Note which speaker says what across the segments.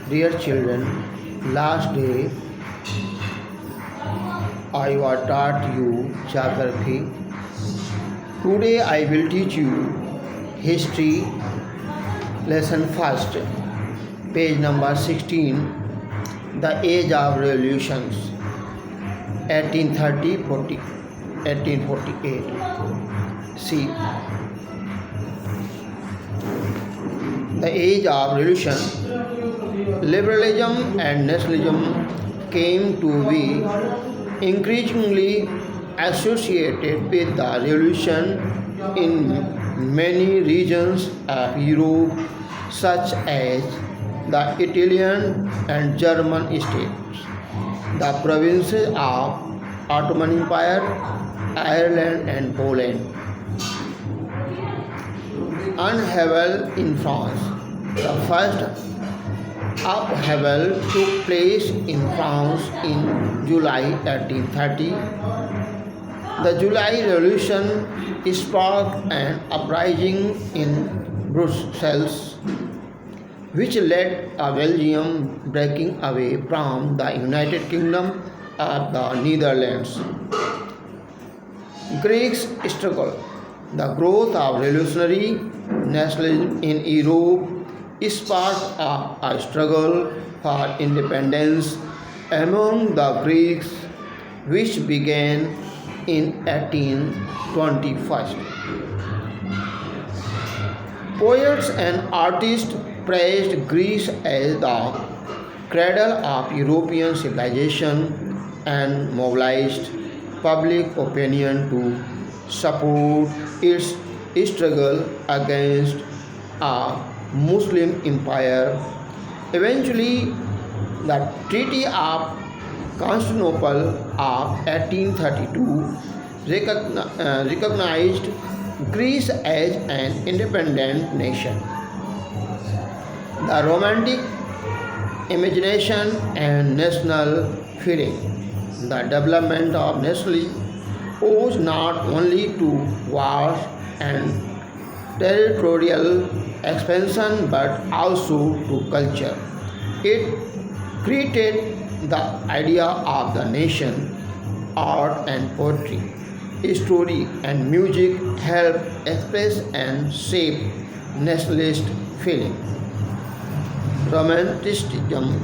Speaker 1: Dear children, last day I was taught you geography. Today I will teach you history. Lesson first, page number 16, The Age of Revolutions, 1830-40, 1848. See, the age of revolution, liberalism and nationalism came to be increasingly associated with the revolution in many regions of Europe, such as the Italian and German states, the provinces of Ottoman Empire, Ireland and Poland, upheaval in France. The first upheaval took place in France in July 1830. The July Revolution sparked an uprising in Brussels, which led to Belgium breaking away from the United Kingdom of the Netherlands. Greeks struggle. The growth of revolutionary nationalism in Europe sparked a struggle for independence among the Greeks, which began in 1821. Poets and artists praised Greece as the cradle of European civilization and mobilized public opinion to support its struggle against a Muslim empire. Eventually, the Treaty of Constantinople of 1832 recognized Greece as an independent nation. The Romantic imagination and national feeling. The development of nationalism owes not only to wars and territorial expansion but also to culture. It created the idea of the nation. Art and poetry, story and music helped express and shape nationalist feeling. Romanticism,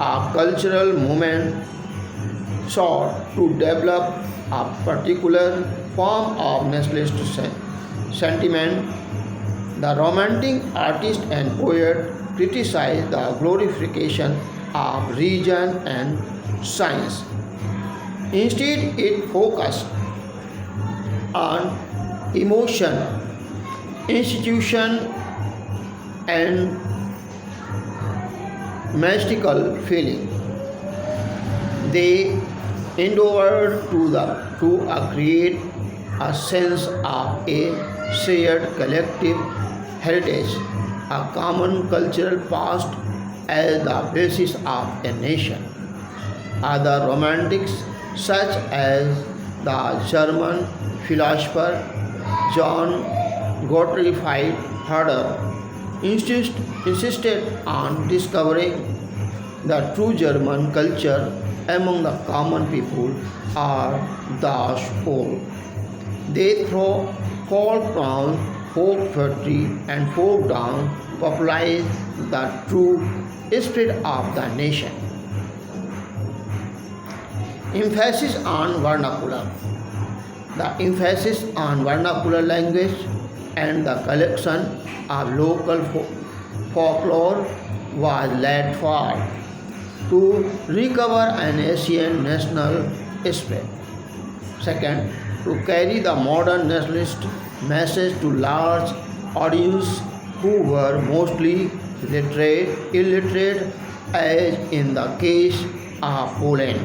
Speaker 1: a cultural movement sought to develop a particular form of nationalist sentiment. The Romantic artist and poet criticized the glorification of religion and science. Instead, it focused on emotion, institution, and mystical feeling. They endeavored to create a sense of a shared collective heritage, a common cultural past as the basis of a nation. Other romantics, such as the German philosopher John Gottlieb Herder, insisted on discovering the true German culture among the common people are thus old. They throw folk down, folk poetry, and folk down popularize the true spirit of the nation. Emphasis on vernacular. The emphasis on vernacular language and the collection of local folklore was laid forward to recover an ancient national spirit. Second, to carry the modern nationalist message to large audiences who were mostly illiterate, as in the case of Poland.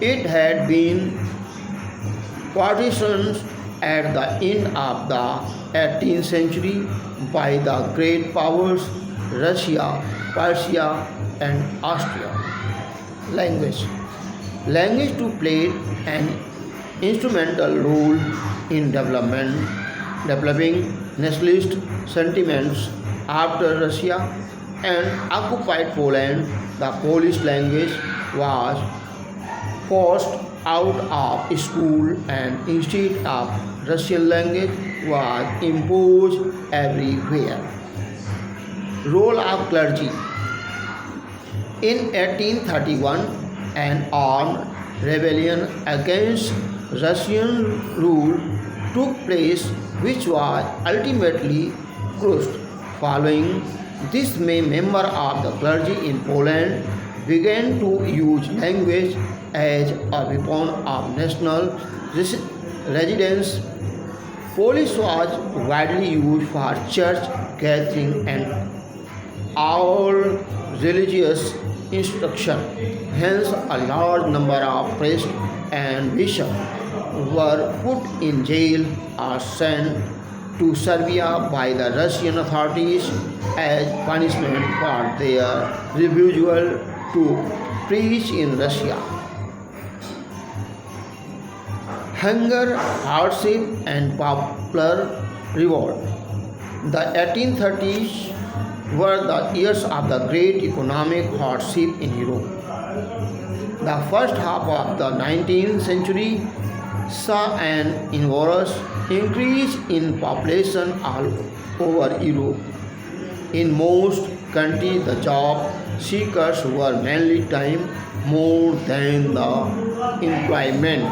Speaker 1: It had been partitioned at the end of the 18th century by the great powers Russia, Persia, and Austria. Language. Language too played an instrumental role in developing nationalist sentiments after Russia. and occupied Poland, the Polish language was forced out of school and instead of Russian language was imposed everywhere. Role of clergy. In 1831, an armed rebellion against Russian rule took place, which was ultimately crushed. Following this, member of the clergy in Poland began to use language as a weapon of national resistance. Polish was widely used for church gathering and all religious instruction. Hence, a large number of priests and bishops were put in jail or sent to Serbia by the Russian authorities as punishment for their refusal to preach in Russia. Hunger, hardship, and popular revolt. The 1830s were the years of the great economic hardship in Europe. The first half of the 19th century saw an enormous increase in population all over Europe. In most countries, the job seekers were mainly time more than the employment.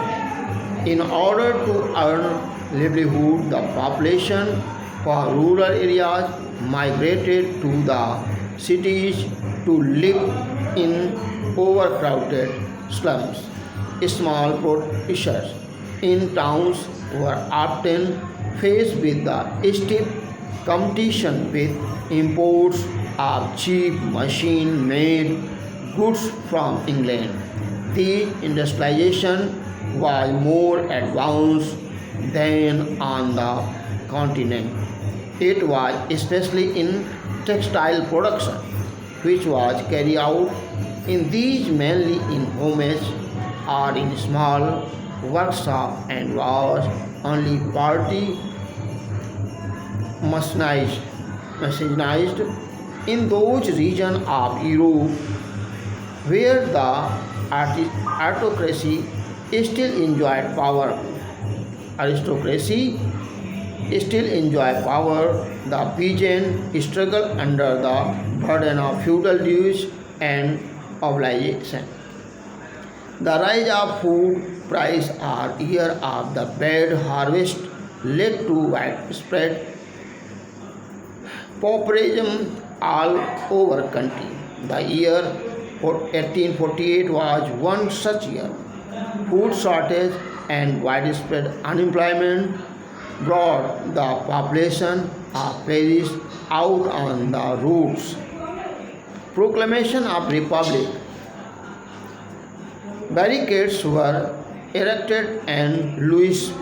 Speaker 1: In order to earn livelihood, the population for rural areas migrated to the cities to live in overcrowded slums. Small producers in towns were often faced with the stiff competition with imports of cheap machine-made goods from England. The industrialization was more advanced than on the continent. It was especially in textile production, which was carried out in these mainly in homes or in small workshops and was only partly mechanized. In those regions of Europe where the aristocracy still enjoyed power. Aristocracy still enjoyed power. The peasant struggled under the burden of feudal dues and obligation. The rise of food price or year of the bad harvest led to widespread pauperism all over country. The year 1848 was one such year. Food shortage and widespread unemployment brought the population of Paris out on the roads. Proclamation of Republic. Barricades were erected and Louis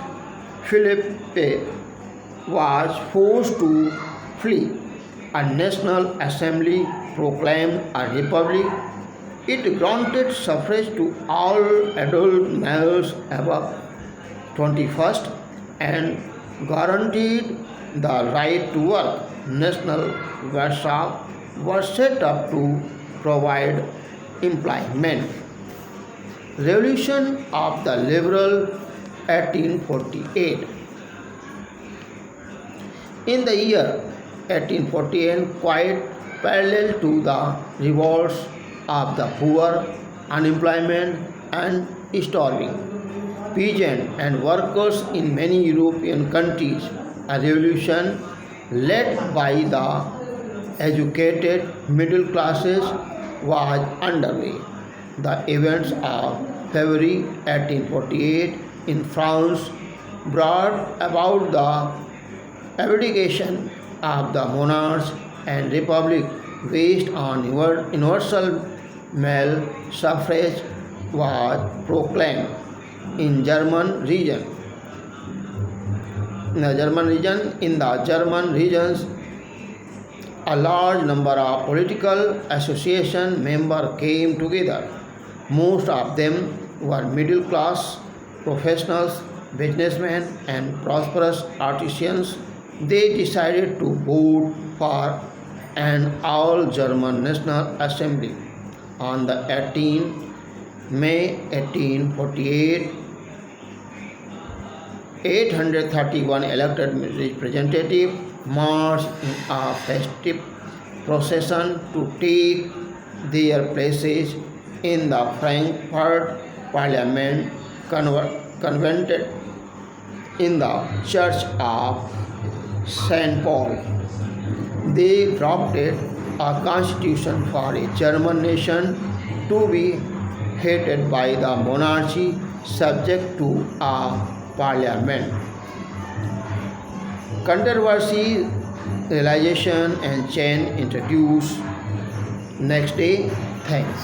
Speaker 1: Philippe was forced to flee. A national assembly proclaimed a republic. It granted suffrage to all adult males above 21st and guaranteed the right to work. National workshops were set up to provide employment. Revolution of the Liberal 1848. In the year 1848, quite parallel to the revolts of the poor, unemployment, and starving peasants and workers in many European countries, a revolution led by the educated middle classes was underway. The events of February 1848 in France brought about the abdication of the monarchs and republic based on universal male suffrage was proclaimed in German region. In the German regions, a large number of political association members came together. Most of them were middle class professionals, businessmen, and prosperous artisans. They decided to vote for and all German National Assembly. On the 18th May 1848, 831 elected representatives marched in a festive procession to take their places in the Frankfurt Parliament, convented in the Church of St. Paul. They drafted a constitution for a German nation to be headed by the monarchy, subject to a parliament. Controversy, realization, and change introduced. Next day, thanks.